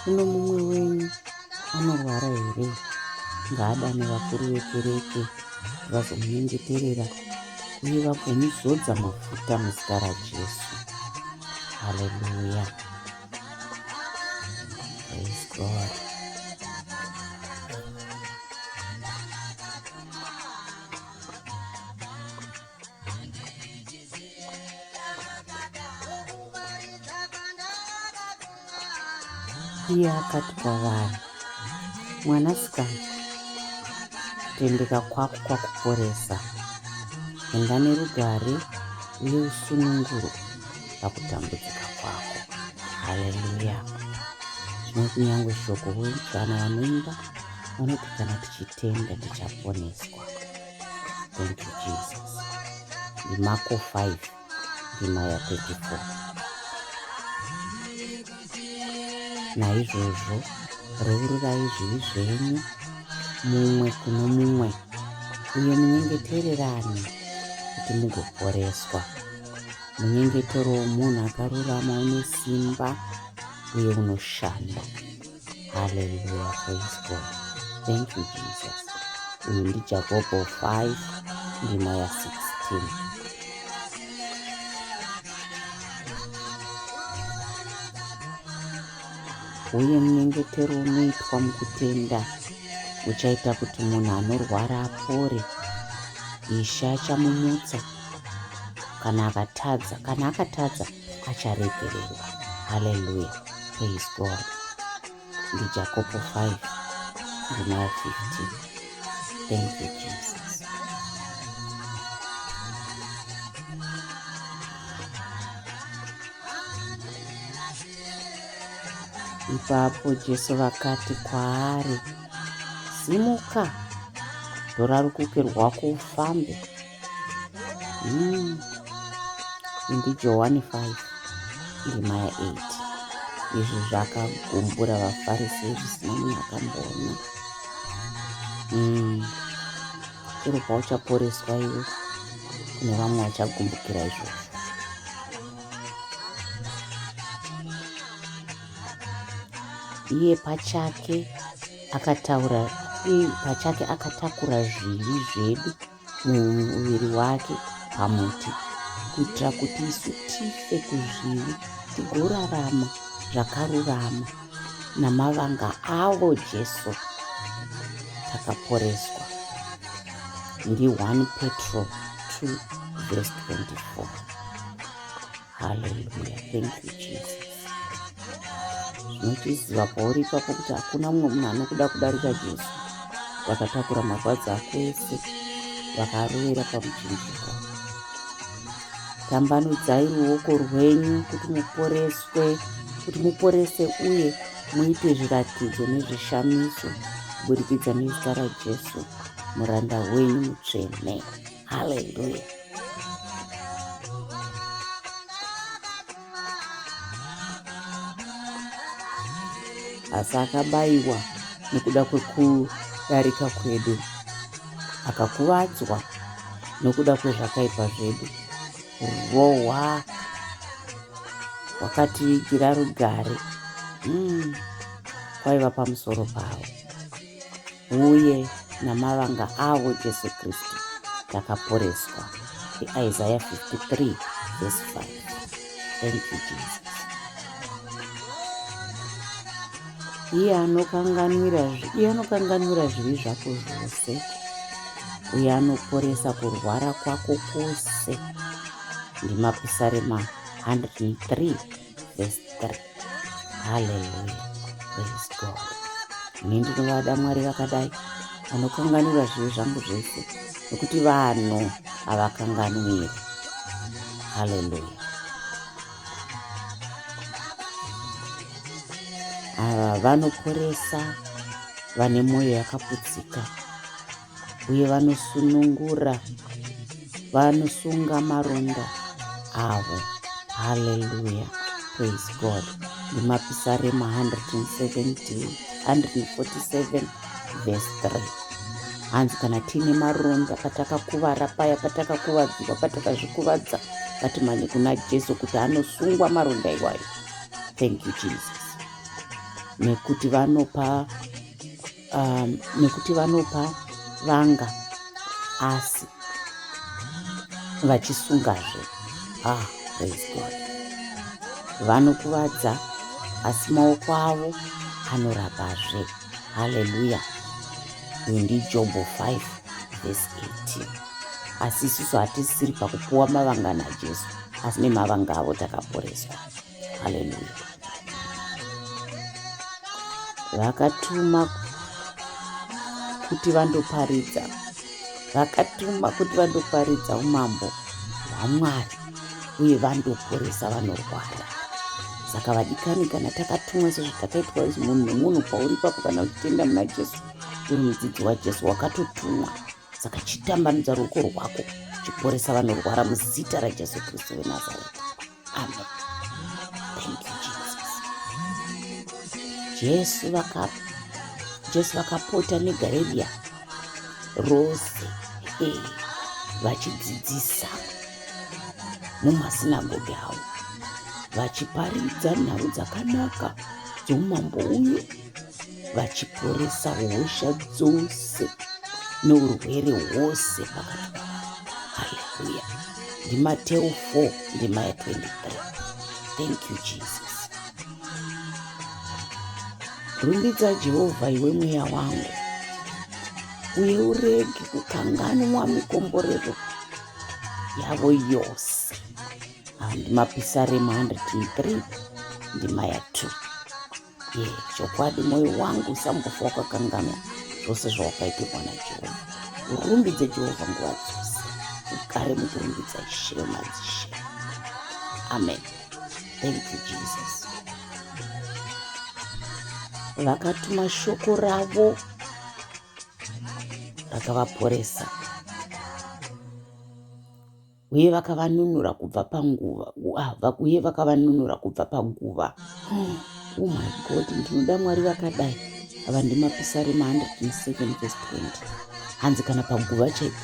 Kuno mumwe wenyu anorwara here? Ngaadane vakuru vekereke vazomunyengeterera uye vagomuzodza mafuta muzita raJesu. Haleluya. Praise God. Iye akati kwavari, mwanasikana, kutendeka kwako kwakuporesa. Enda nerugare uye usunungurwe pakutambudzika kwako. Haleluya. Zvino kunyange shoko kana vanoimba vanoti kana tichitenda tichaponeswa. Thank you Jesus. Marko 5 ndima ya34. Naizvozvo reurirai zvivi zvenyu mumwe kuno mumwe uye munyengetererane kuti mugoporeswa. Munyengetero womunhu akarurama une simba uye unoshanda. Hallelujah. Praise God. Thank you Jesus. Uyu ndiJakobo 5 ndima ya16. Uye munyengetero unoitwa mukutenda uchaita kuti munhu anorwara apore. Ishe achamumutsa. Kana akatadza acharegererwa. Hallelujah. Praise God. ndiJakobo 5 ndima ya15. Thank you Jesus. Ipapo Jesu vakati kwaari, simuka, tora rukuke rwako ufambe. ndiJohani 5 ndima ya8. Izvi zvakagumbura vaFarisi zvisina munhu akamboona. Chero pauchaporeswa iwe, kune vamwe vachagumbukira izvozvo. Iye pachake akatakura zvivi zvedu mumuviri wake pamuti, kuitira kuti isu tife kuzvivi tigorarama zvakarurama. Namavanga avo Jesu takaporeswa. Ndi 1 Petro 2 verse 24. Hallelujah. Thank you Jesus. Zvinotiziva pauri ipapo kuti hakuna mumwe munhu anokuda kudarika Jesu. Vakatakura marwadzo ako ese vakarovera pamuchinjikwa. Tambanudzai ruoko rwenyu kuti muporese uye muite zviratidzo nezvishamiso kuburikidza nezita raJesu muranda wenyu mutsvene. Haleluya. Asi akabayiwa nekuda kwekudarika kwedu, akakuvadzwa nokuda kwezvakaipa zvedu. Rurohwa wakativigira rugare kwaiva pamusoro pavo, uye namavanga avo Jesu Kristu takaporeswa. Isaiah 53 verse 5. Thank you Jesus. Iye anokanganwira zvivi zvako zvose, uye anoporesa kurwara kwako kwose. ndiMapisarema 103 verse 3. Hallelujah. Praise God. Ini ndinovada Mwari vakadai vanokanganwira zvivi zvangu zvese, nokuti vanhu havakanganwiri. Hallelujah. Ava vanoporesa vane mwoyo yakaputsika, uye vanosunungura vanosunga maronda avo. Haleluya, praise God. Ndimapisarema 147 verse 3. Hanzi kana tiine maronda, patakakuvara paya, patakakuvadziwa, patakazvikuvadza, ngatimhanye kuna Jesu kuti anosungwa maronda iwayo. Thank you Jesus. Nekuti vanopa vanga asi vachisungazve. Praise God. Vanokuvadza asi maoko avo anorapazve. Haleluya. Uyu ndiJobho 5 verse 18. Asi isusu hatisiri pakupuwa mavanga naJesu, asi nemavanga avo takaporeswa. Haleluya. Vakatuma kuti vandoparidza umambo hwaMwari uye vandoporesa vanorwara. Saka vadikani, kana takatumwa sezvatakaitwa munhu nemunhu pauri papo, kana uchitenda muna Jesu, uri mudzidzi waJesu, wakatotumwa. Saka chitambanudza ruoko rwako chiporesa vanorwara muzita raJesu Kristu weNazareti. Amen. Thank you Jesus. Jesu vakapota neGarirea rose vachidzidzisa mumasinagoge avo, vachiparidza nhau dzakanaka dzoumambo uyu, vachiporesa hosha dzose neurwere hwose pakati pavo. Haleluya. NdiMateo 4 ndima ya 23. Thank you Jesus. Rumbidza Jehovha iwe mweya wangu, uye urege kukanganwa mikomborero yavo yose. NdiMapisarema 103 ndima ya 2. Chokwadi mwoyo wangu usambofa wakakanganwa zvose zvawakaitirwa naJehovha. Urumbidze Jehovha nguva dzose, ugare mukurumbidza Ishe wemadzishe. Amen. Thank you Jesus. Vakatuma shoko ravo rakavaporesa, uye vakavanunura kubva panguva. Oh my God, ndinoda Mwari vakadai. Ava ndiMapisarema 107 verse 20. Hanzi kana panguva chaipo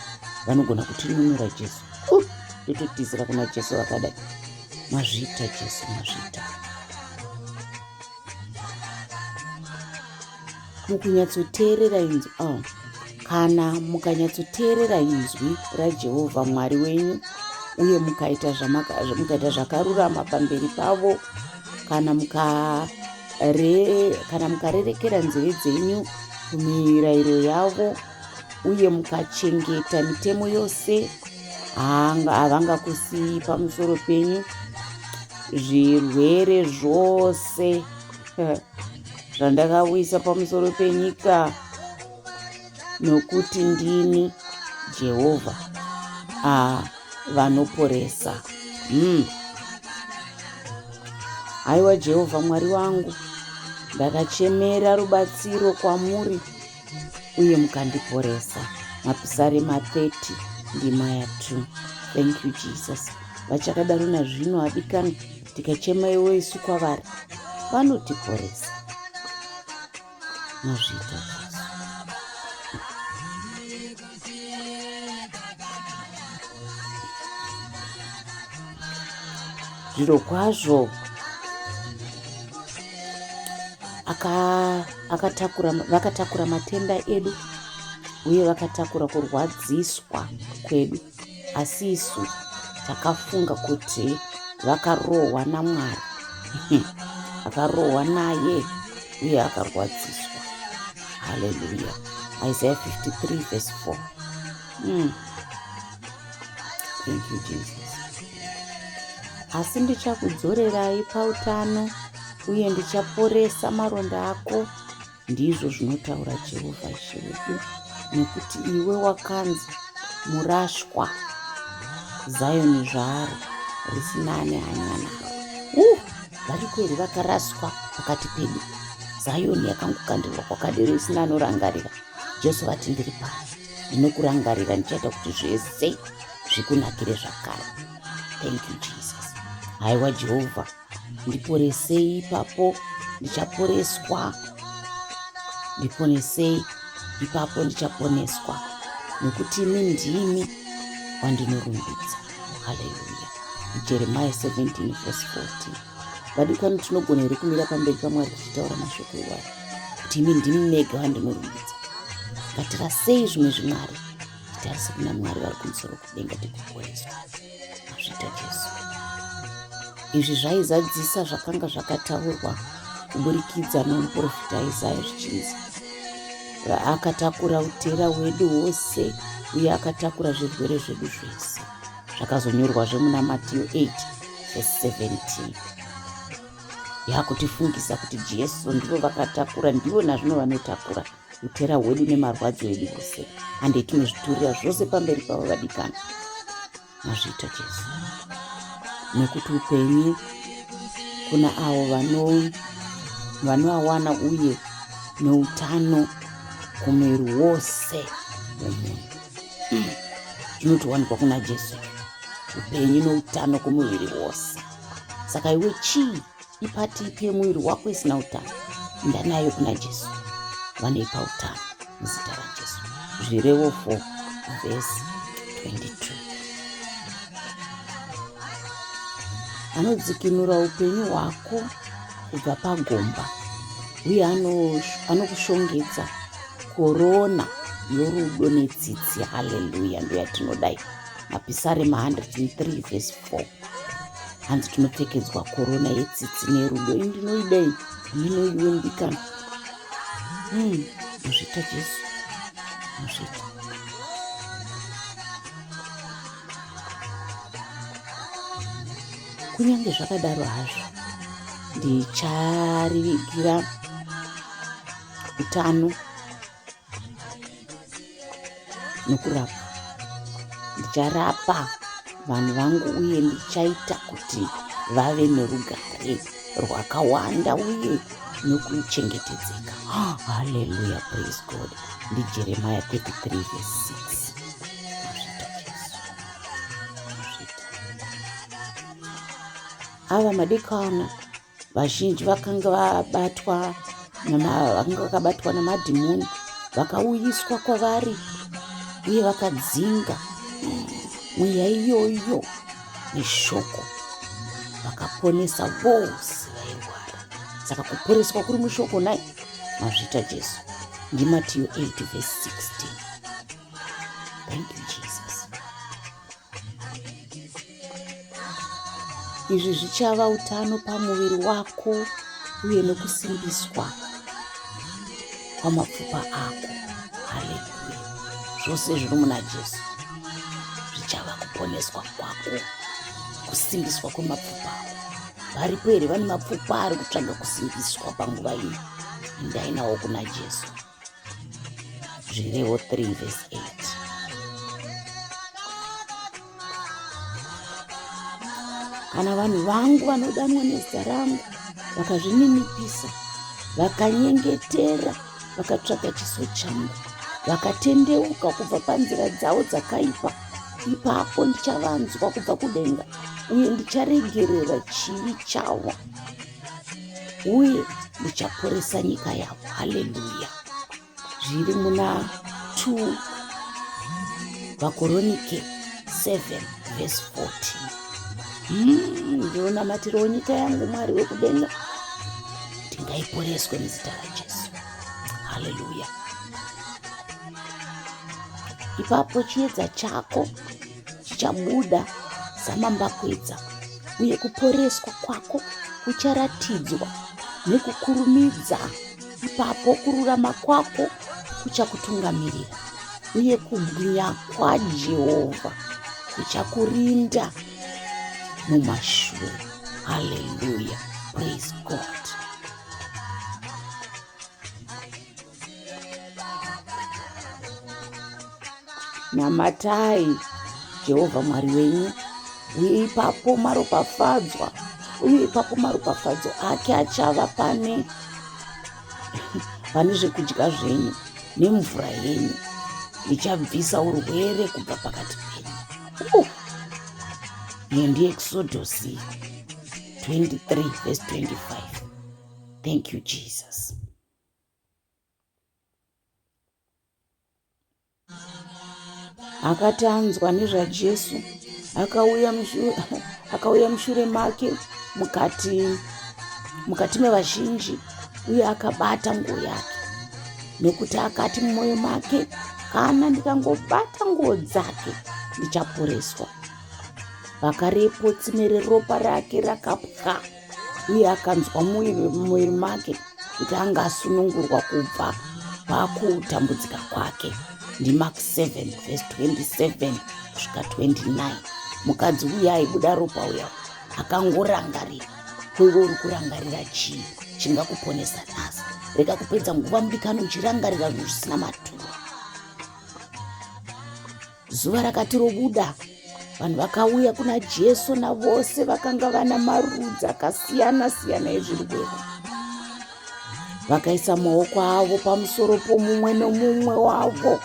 vanogona kutinunura Jesu. Tototizira kuna Jesu vakadai. Mazvita Jesu, mazvita. Mukunyatsoteerera inzwi kana mukanyatsoteerera inzwi raJehovha Mwari wenyu, uye mukaita zvakarurama pamberi pavo, kana mukarerekera nzeve dzenyu kumirayiro yavo, uye mukachengeta mitemo yose, havangakusiyi pamusoro penyu. Zvirwere zvose zvandakawisa pamusoro penyika, nokuti ndini Jehovha vanoporesa. Haiwa Jehovha Mwari wangu, ndakachemera rubatsiro kwamuri, uye mukandiporesa. Mapisarema 30 ndima ya 2. Thank you Jesus. Vachakadaro nazvino adikani, tikachema iwe isu kwavari, vanotiporesa. Mazvita Jesu. Zviro kwazvo vakatakura matenda edu, uye vakatakura kurwadziswa kwedu, asi isu takafunga kuti vakarohwa naMwari, akarohwa naye uye akarwadziswa. Haleluya. Isaiah 53 verse 4. Thank you Jesus. Asi ndichakudzorerai pautano, uye ndichaporesa maronda ako, ndizvo zvinotaura Jehovha Ishe wedu. Nekuti iwe wakanzi murashwa, Zioni zvaro risina ane hanya naro. Varikweri vakaraswa pakati pedu. Zioni yakangokandirwa kwakadero, isina anorangarira. Jesu vati ndiri pano, ndinokurangarira, ndichaita kuti zvese zvikunakire zvakare. Thank you Jesus. Haiwa Jehovha, ndiporesei ipapo ndichaporeswa, ndiponesei ipapo ndichaponeswa, nekuti imi ndimi wandinorumbidza. Haleluya. Jeremiah 17:14. Vadikani tinogona here kumira pamberi paMwari tichitaura mashoko iwayo kuti imi ndimi mega wandinorumbidza. Ngatirasei zvimwe zvimwari, titarise kuna Mwari vari kumusoro kudenga tikuporeswa. Mazvita Jesu. Izvi zvaizadzisa zvakanga zvakataurwa kuburikidza nomuprofita Isaya zvichinzi, akatakura utera hwedu hwose uye akatakura zvirwere zvedu zvese. Zvakazonyorwazve muna Matthew 8:17. Yakutifungisa kuti Jesu ndivo vakatakura, ndivo nazvino vanotakura utera hwedu nemarwadzo edu ose, ande tinozviturira zvose pamberi pavo vadikana. Mazvita Jesu. Nekuti upenyu kuna avo vanoawana uye neutano kumwiri wose wemunhu. Zvinotowanikwa kuna Jesu, upenyu neutano kumuviri wose. Saka iwe chii ipati ipi yemuviri wako isina utano? Ndanayo kuna Jesu, vanoipa utano muzita raJesu. Zvirevo 4:22. Anodzikinura upenyu hwako kubva pagomba uye anokushongedza korona yorudo netsitsi. Haleluya. Ndo yatinodai naPisarema 103:4. Hanzi tinopfekedzwa korona yetsitsi nerudo. Ndinoidai, ndinoiwe ndikana. Muzvita Jesu. Muzvita. Kunyange zvakadaro hazvo, ndicharivigira utano nokurapa. Ndicharapa vanhu vangu uye ndichaita kuti vave nerugare rwakawanda uye nokuchengetedzeka. Haleluya. Praise God. Ndi Jeremiah 33:6. Ava madekwana vazhinji vakanga vakabatwa namadhimoni, vakauyiswa kwavari uye vakadzinga mweya iyoyo neshoko, vakaponesa vose vairwara. Saka kuporeswa kuri mushoko nai. Mazvita Jesu. Ndi Matthew 8:16. Thank you Jesus. Izvi zvichava utano pamuviri wako uye nokusimbiswa kwamapfupa ako. Haleluya. Zvose zviri muna Jesu zvichava kuponeswa kwako, kusimbiswa kwemapfupa ako. Varipo here vane mapfupa ari kutsvaga kusimbiswa panguva ino? Endai nawo kuna Jesu. Zvirevo 3:8. Kana vanhu vangu vanodanwa nezita rangu vakazvininipisa, vakanyengetera, vakatsvaga chiso changu, vakatendeuka kubva panzira dzavo dzakaipa, ipapo ndichavanzwa kubva kudenga uye ndicharegerera chivi chavo uye ndichaporesa nyika yavo. Haleluya. Zviri muna 2 Vakoronike 7:14. Ndionamatiro nyika yangu Mwari wekudenga, ndingaiporeswe muzita raJesu. Haleluya. Ipapo chiedza chako chichabuda samambakwedza uye kuporeswa kwako kucharatidzwa nekukurumidza. Ipapo kururama kwako kuchakutungamirira uye kubwinya kwaJehovha kuchakurinda mumashure. Haleluya. Praise God. Namatai Jehovha Mwari wenyu, uye ipapo maropafadzwa, uye ipapo maropafadzo ake achava pane zvekudya zvenyu nemvura yenyu. Ndichabvisa urwere kubva pakati penyu. Iyo ndiExodus 23 verse 25. Thank you Jesus. Akati anzwa nezvaJesu akauya mushure make mukati mevazhinji, uye akabata nguo yake, nekuti akati mumwoyo make, kana ndikangobata nguo dzake ndichaporeswa. Pakarepo tsime reropa rake rakapwa, uye akanzwa mumwiri make kuti anga asunungurwa kubva pakutambudzika kwake. NdiMark 7 verse 27 kusvika 29. Mukadzi uya aibuda ropa uya akangorangarira. Iwe uri kurangarira chii chingakuponesa nhasi? Rega kupedza nguva mudikani uchirangarira zvinhu zvisina maturo. Zuva rakati robuda, vanhu vakauya kuna Jesu navose vakanga vana marudzi akasiyana siyana ezvirwere. Vakaisa maoko avo pamusoro pomumwe nomumwe wavo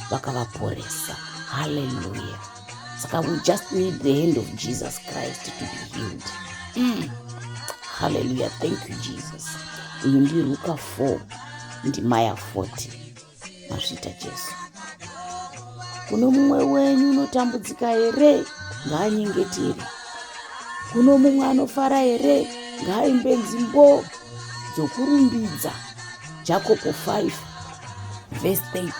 vakavaporesa. Hallelujah. Saka we just need the hand of Jesus Christ to be healed. Hallelujah. Thank you Jesus. Uyu ndiLuka 4 ndimaya 40. Mazvita Jesu. Kuno mumwe wenyu unotambudzika here? Ngaanyengetere. Kuno mumwe anofara here? Ngaaimbe nzimbo dzokurumbidza. Jacobo 5 verse 13.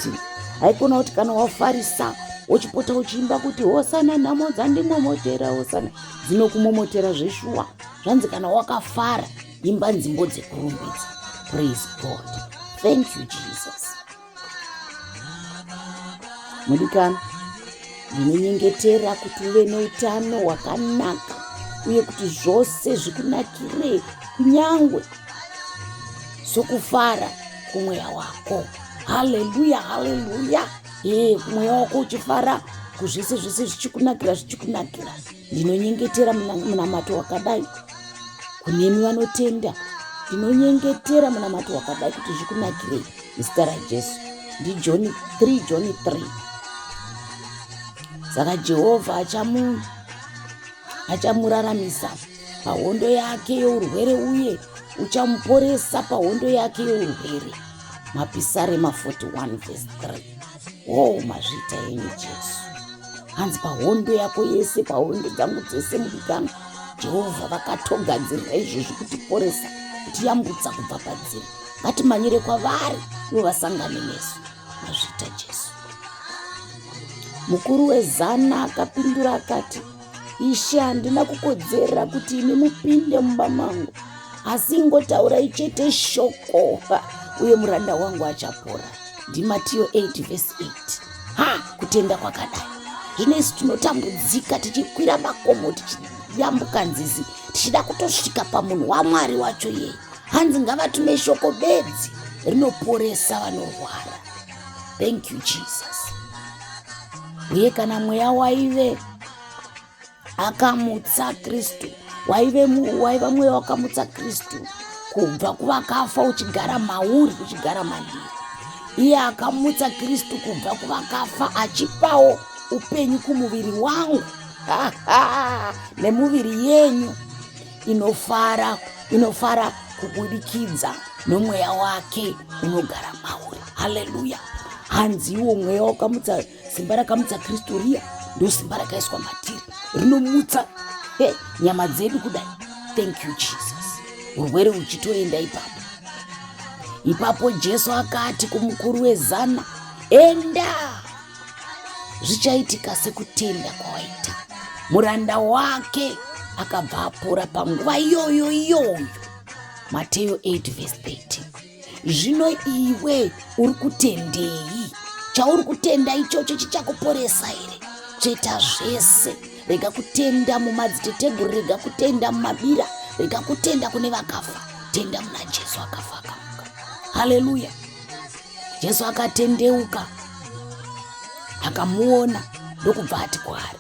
Haikona kuti kana wafarisa uchipota uchiimba kuti hosana nhamo dzandimomotera, hosana dzinokumomotera zveshuwa. Zvanzi kana wakafara imba nzimbo dzekurumbidza. Praise God. Thank you Jesus. Mudikana, ndinonyengetera kuti uve neutano hwakanaka, uye kuti zvose zvikunakire, kunyangwe sokufara kumweya wako. Haleluya, haleluya. Kumweya wako uchifara, kuzvese zvese zvichikunakira. Ndinonyengetera munamato wakadai kunemi vanotenda. Ndinonyengetera munamato wakadai kuti zvikunakire muzita raJesu. NdiJohn 3. Saka Jehovha achamuraramisa pahondo yake yourwere, uye uchamuporesa pahondo yake yourwere. Mapisarema 41 verse 3. Mazvita enyu Jesu. Hanzi pahondo yako yese, pahondo dzangu dzese mudikana, Jehovha vakatogadzirira izvozvi kutiporesa, kutiyambutsa kubva padziri. Ngatimanyire kwavari ivo vasangane nesu. Mazvita Jesu. Mukuru wezana akapindura akati, Ishe, handina kukodzera kuti imi mupinde mumba mangu, asi ingotaurai chete shoko, uye muranda wangu achapora. NdiMatiyo 8 verse 8. Kutenda kwakadai. Zvino isi tinotambudzika tichikwira makomo, tichiyambuka nzizi, tichida kutosvika pamunhu waMwari wacho yeye. Hanzi ngavatume shoko bedzi rinoporesa vanorwara. Thank you Jesus. Uye kana mweya waive akamutsa Kristu, waiva mweya wakamutsa Kristu kubva kuvakafa uchigara mauri, uchigara mandiri, iye akamutsa Kristu kubva kuvakafa achipawo upenyu kumuviri wangu nemuviri yenyu inofara kubudikidza nomweya wake unogara mauri. Haleluya. Hanzi iwo mweya wakamutsa, simba rakamutsa Kristu riya ndo simba rakaiswa matiri rinomutsa nyama dzedu kudai. Thank you Jesus. Urwere uchitoenda ipapo Jesu akati kumukuru wezana, enda, zvichaitika sekutenda kwawaita. Muranda wake akabva apora panguva iyoyo. Mateyo 8 verse 13. Zvino iwe uri kutendei? Chauri kutenda ichocho chichakuporesa here? Cheta zvese. Rega kutenda mumadziteteguru, rega kutenda mumabira, rega kutenda kune vakafa. Tenda muna Jesu akafa akamuka. Haleluya. Jesu akatendeuka, akamuona, ndokubva ati kwaari,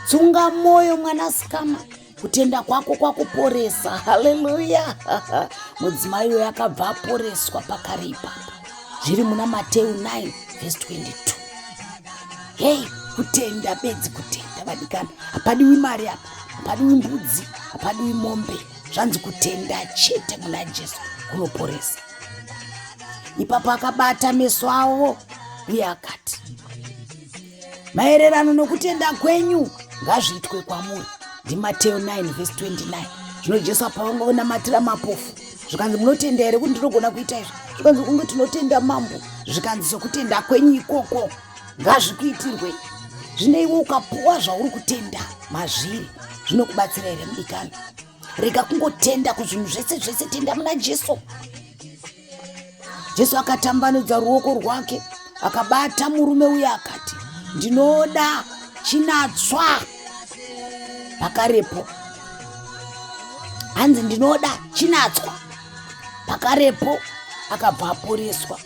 tsunga moyo mwanasikana, kutenda kwako kwakuporesa. Haleluya. Mudzimai uyo akabva aporeswa pakare ipapo. Zviri muna Mateyu 9 verse 22. kutenda bedzi, kutenda vadikana. Hapadiwi mari apa, hapadiwi mbudzi, hapadiwi mombe. Zvanzi kutenda chete muna Jesu kunoporesa. Ipapo akabata meso avo uye akati, maererano nokutenda kwenyu ngazviitwe kwamuri. NdiMateo 9:29. Zvino Jesu pavangonamatira mapofu zvikanzi munotenda here kuti ndinogona kuita izvi? Zvikanzi kunge tinotenda mambo. Zvikanzi sokutenda kwenyu ikoko ngazvikuitirwe. Zvino iwe ukapuwa zvauri kutenda mazviri zvinokubatsira here mudikani? Rega kungotenda kuzvinhu zvese, tenda muna Jesu. Jesu akatambanudza ruoko rwake akabata murume uya akati, ndinoda chinatswa. Pakarepo hanzi ndinoda chinatswa. Pakarepo akabva aporeswa.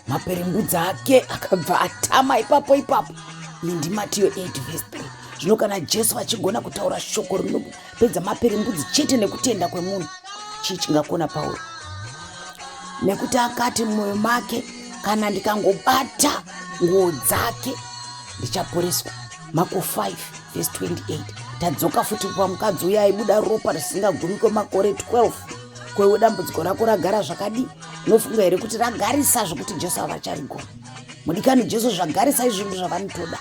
Maperembudzi ake akabva atama ipapo. Iyi ndiMateo 8:3. Zvino kana Jesu achigona kutaura shoko rinopedza maperembudzi chete nekutenda kwemunhu, chii chingakona pauri? Nekuti akati mumwoyo make, kana ndikangobata nguo dzake ndichaporeswa. Marko 5:28. Tadzoka futi pamukadzi uya aibuda ropa risingagumi kwemakore 12. Kwewe dambudziko rako ragara zvakadii? Unofunga here kuti ragarisa zvokuti Jesu havacharigona? Mudikani, Jesu zvagarisa izvozvo zvavanotoda.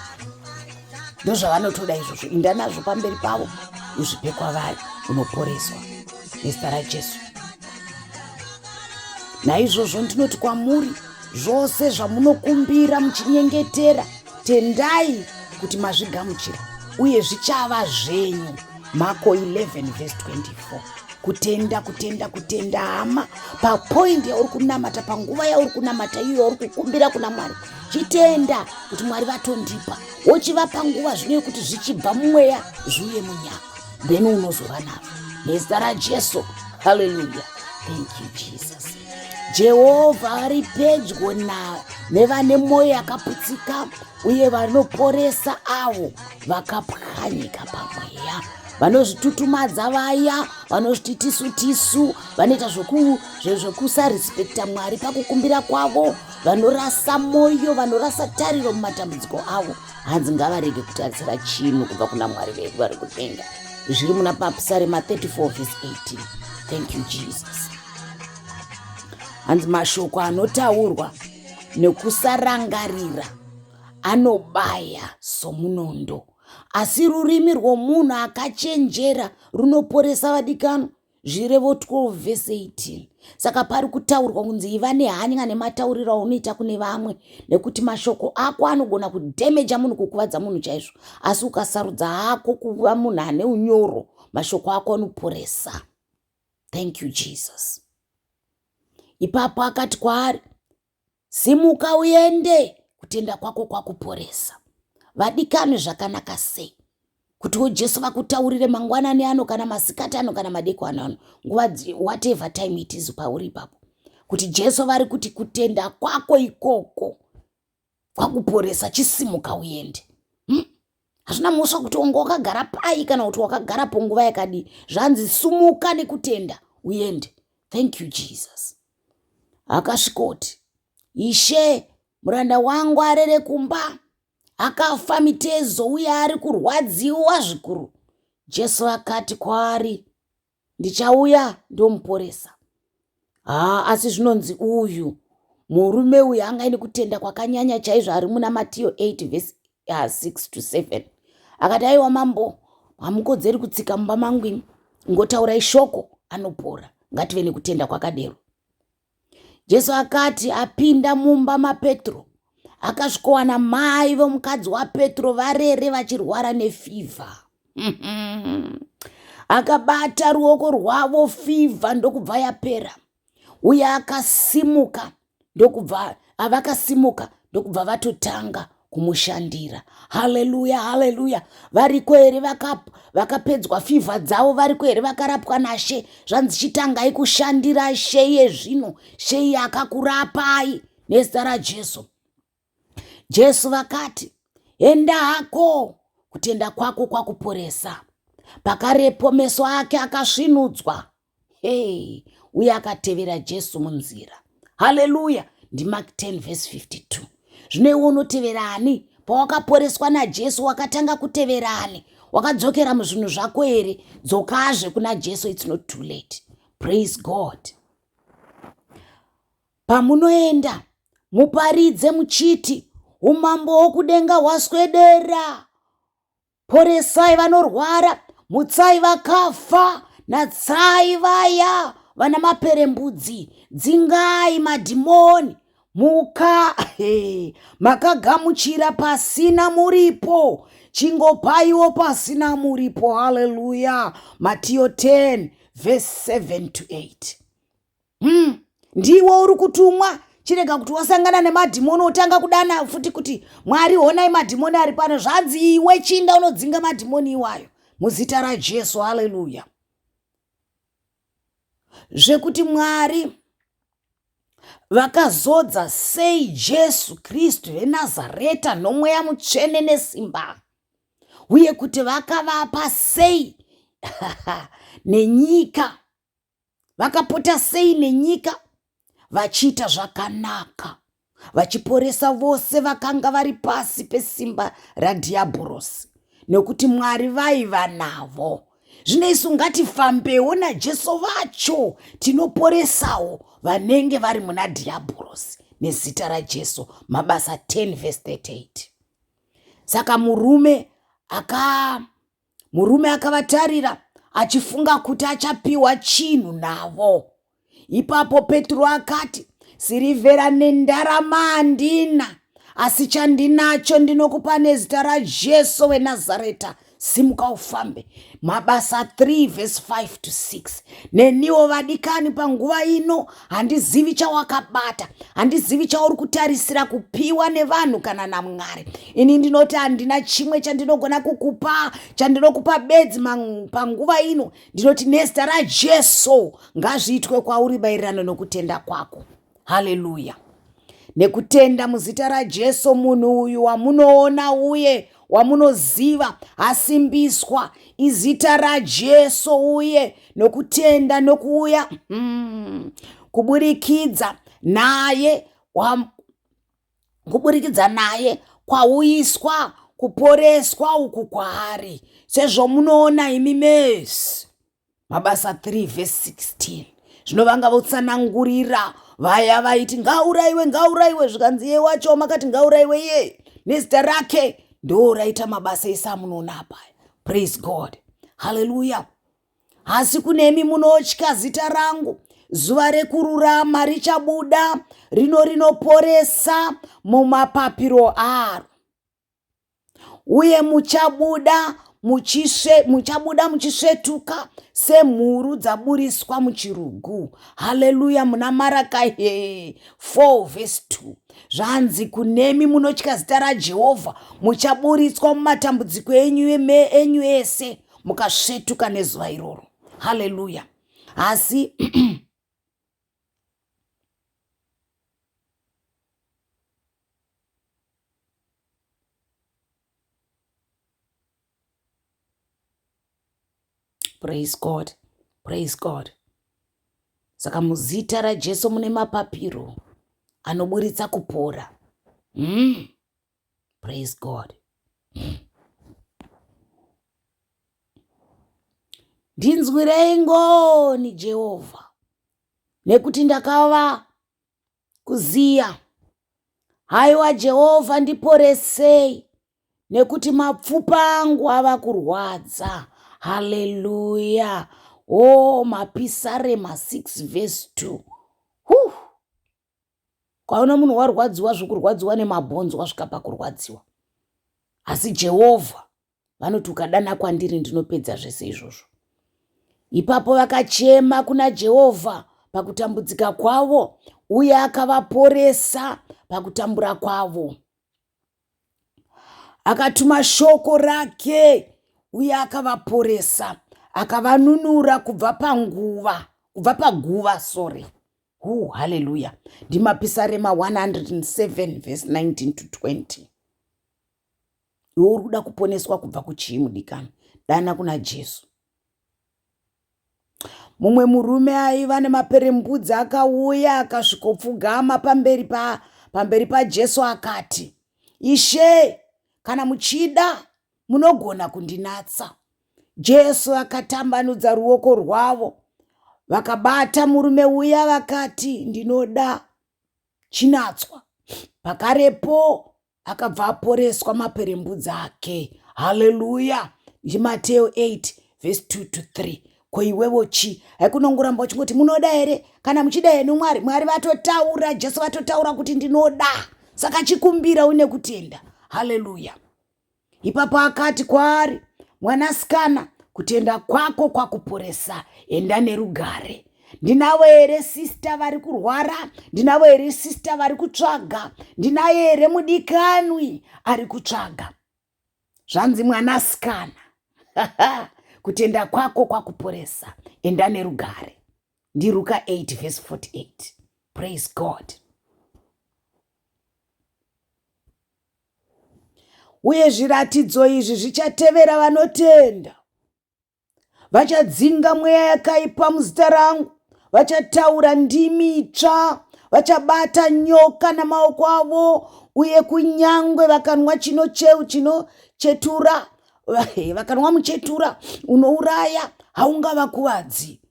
Ndo zvavanotoda izvozvo. Inda nazvo pamberi pavo uzvipe kwavari, unoporeswa nezita raJesu. Naizvozvo ndinoti kwamuri, zvose zvamunokumbira muchinyengetera, tendai kuti mazvigamuchira uye zvichava zvenyu. Marko 11:24. Kutenda hama. Papoindi yauri kunamata, panguva yauri kunamata, iyo yauri kukumbira kuna Mwari, chitenda kuti Mwari vatondipa. Wochiva panguva zvino kuti zvichibva mumweya zviuye munyama, then unozova nazvo nezita raJesu. Hallelujah. Thank you Jesus. Jehovha ari pedyo nevane mwoyo yakaputsika uye vanoporesa avo vakapwanyika pamweya. Vanozvitutumadza vaya, vanozviti tisu, vanoita zvokusarespekta Mwari pakukumbira kwavo, vanorasa moyo, vanorasa tariro mumatambudziko avo, hanzi ngavarege kutarisira chinhu kubva kuna Mwari vedu vari kudenga. Zviri muna Psalm 34:18. Thank you Jesus. Hanzi mashoko anotaurwa nekusarangarira anobaya somunondo, asi rurimi rwomunhu akachenjera runoporesa vadikano. Zvirevo 12:18. Saka pari kutaurwa kunzi iva nehanya nematauriro aunoita kune vamwe, nekuti mashoko ako anogona kudhemeja munhu, kukuvadza munhu chaizvo. Asi ukasarudza hako kuva munhu ane unyoro, mashoko ako anoporesa. Thank you Jesus. Ipapo akati kwaari, simuka uende, kutenda kwako kwakuporesa. Vadikani, zvakanaka sei kuti Jesu vakutaurire mangwanani ano kana masikati ano kana madekwana ano, nguva whatever time it is pauri ipapo, kuti Jesu vari kuti kutenda kwako ikoko kwakuporesa, chisimuka uende. Hazvina mhosva kuti wanga wakagara pai kana kuti wakagara ponguva yakadii. Zvanzi sumuka nekutenda uende. Thank you Jesus. Akasvikoti, Ishe, muranda wangu arere kumba, akafa mitezo uye ari kurwadziwa zvikuru. Jesu akati kwaari, ndichauya ndomuporesa. Asi zvinonzi uyu murume uyu anga ine kutenda kwakanyanya chaizvo, ari muna Mateo 8:6-7. Akati, aiwa mambo, hamukodzeri kutsika mumba mangu, ngotaurai shoko anopora. Ngative nekutenda kwakadero. Jesu akati apinda mumba maPetro, akasvikowana mai vomukadzi waPetro varere vachirwara nefivha. Akabata ruoko rwavo, fivha ndokubva yapera, uye vakasimuka ndokubva vatotanga kumushandira. Haleluya, haleluya. Variko here vakapedzwa fivha dzavo? Variko here vakarapwa naShe? Zvanzi chitangai kushandira She yezvino, She akakurapai nezita raJesu. Jesu vakati, enda hako, kutenda kwako kwakuporesa. Pakarepo meso ake akasvinudzwa, uye akatevera Jesu munzira. Haleluya. NdiMark 10:52. Zvino iwe unotevera ani? pawakaporeswa naJesu wakatanga kuteverani, wakadzokera muzvinhu zvako here? Dzokazve kuna Jesu. It's not too late. Praise God. Pamunoenda muparidze muchiti, umambo hwokudenga hwaswedera. Poresai vanorwara, mutsai vakafa, natsai vaya vana maperembudzi, dzingai madhimoni, makagamuchira pasina muripo, chingopaiwo pasina muripo. Haleluya. Matiyo 10 verse 7 to 8. Ndiwo uri kutumwa. Chirega kuti wasangana nemadhimoni otanga kudana futi kuti Mwari, honai madhimoni ari pano. Zvanzi iwe chinda unodzinga madhimoni iwayo muzita raJesu. Haleluya. Zvekuti Mwari vakazodza sei Jesu Kristu weNazareta nomweya mutsvene nesimba, uye kuti vakavapa sei nenyika, vakapota sei nenyika, vachiita zvakanaka, vachiporesa vose vakanga vari pasi pesimba radhiabhorosi, nekuti Mwari vaiva navo. Zvino isu ngatifambewo naJesu vacho, tinoporesawo vanenge vari muna dhiabhorosi nezita raJesu. Mabasa 10 verse 38. Saka murume akavatarira achifunga kuti achapiwa chinhu navo. Ipapo Petro akati, sirivhera nendarama handina, asi chandinacho ndinokupa nezita raJesu weNazareta, simuka ufambe. Mabasa 3 verse 5 to 6. Neniwo vadikani, panguva ino handizivi chawakabata, handizivi chauri kutarisira kupiwa nevanhu kana naMwari. Ini ndinoti handina chimwe chandinogona kukupa, chandinokupa bedzi panguva ino. Ndinoti nezita raJesu ngazviitwe kwauri maererano nokutenda kwako. Haleluya. Nekutenda muzita raJesu, munhu uyu wamunoona uye wamunoziva asimbiswa izita raJesu, uye nokutenda nokuuya kuburikidza naye kwauyiswa kuporeswa uku kwaari, sezvo munoona imi mese. Mabasa 3 verse 16. Zvino vanga votsanangurira vaya vaiti ngaurayiwe, zvikanzi iye wacho makati ngaurayiwe iye nezita rake, ndo raita mabasa ese amunoona apa. Praise God. Haleluya. Asi kunemi munotya zita rangu, zuva rekururama richabuda, rinoporesa mumapapiro aro, uye muchabuda muchisvetuka semhuru dzaburiswa muchirugu. Haleluya. Muna Marakai 4 verse 2. Zvanzi kunemi munotya zita raJehovha, muchaburitswa mumatambudziko enyu ese, mukasvetuka nezuva iroro. Haleluya. Asi praise God. Praise God. Saka muzita raJesu mune mapapiro anoburitsa kupora. Praise God. Ndinzwirei ngoni Jehovha, nekuti ndakava kuziya. Haiwa Jehovha, ndiporesei, nekuti mapfupa angu ava kurwadza. Haleluya. Mapisarema 6 verse 2. Kwaona munhu warwadziwa zvikurwadziwa nemabhonzo, wasvika pakurwadziwa. Asi Jehovha vanoti ukadana kwandiri ndinopedza zvese izvozvo. Ipapo vakachema kuna Jehovha pakutambudzika kwavo, uye akavaporesa pakutambura kwavo. Akatuma shoko rake, uye akavaporesa, akavanunura kubva paguva. Haleluya. Ndimapisarema 107 verse 19 to 20. Iwe uri kuda kuponeswa kubva kuchii mudikani? Dana kuna Jesu. Mumwe murume aiva nemaperembudzi akauya akasvikopfugama pamberi paJesu akati, Ishe, kana muchida munogona kundinatsa. Jesu akatambanudza ruoko rwavo, vakabata murume uya vakati, ndinoda, chinatswa. Pakarepo akabva aporeswa maperembudzi ake. Haleluya. Mateo 8:2-3. Ko iwewo chi? Haikunongoramba uchingoti munoda here? Kana muchida henyu Mwari vatotaura, Jesu vatotaura kuti ndinoda. Saka chikumbira une kutenda. Haleluya. Ipapo akati kwaari, mwanasikana, kutenda kwako kwakuporesa, enda nerugare. Ndinavo here sista vari kurwara? Ndinavo here sista vari kutsvaga? Ndinaye here mudikanwi ari kutsvaga? Zvanzi mwanasikana, kutenda kwako kwakuporesa, enda nerugare. Ndiluka 8:48. Praise God. Uye zviratidzo izvi zvichatevera vanotenda. Vachadzinga mweya yakaipa muzita rangu, vachataura ndimi itsva, vachabata nyoka namaoko avo, uye kunyangwe vakanwa chinochetura, vakanwa muchetura unouraya, haungavakuvadzi.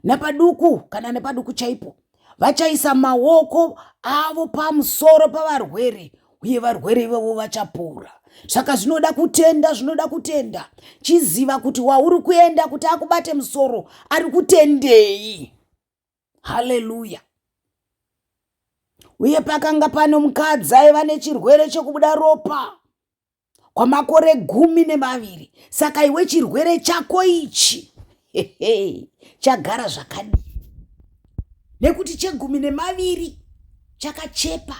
Napaduku kana nepaduku chaipo, vachaisa maoko avo pamusoro pavarwere, uye varwere ivovo vachapora. Saka zvinoda kutenda. Chiziva kuti wauri kuenda kuti akubate musoro ari kutendei. Haleluya. Uye pakanga pano mukadzi aiva nechirwere chekubuda ropa kwamakore 12. Saka iwe chirwere chako ichi chagara zvakadii? Nekuti 12 chakachepa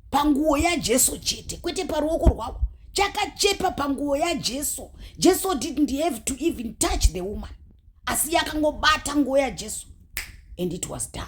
panguo yaJesu chete, kwete paruoko rwavo. Chakachepa panguo yaJesu. Jesu didn't have to even touch the woman. Asi yakangobata nguo yaJesu and it was done.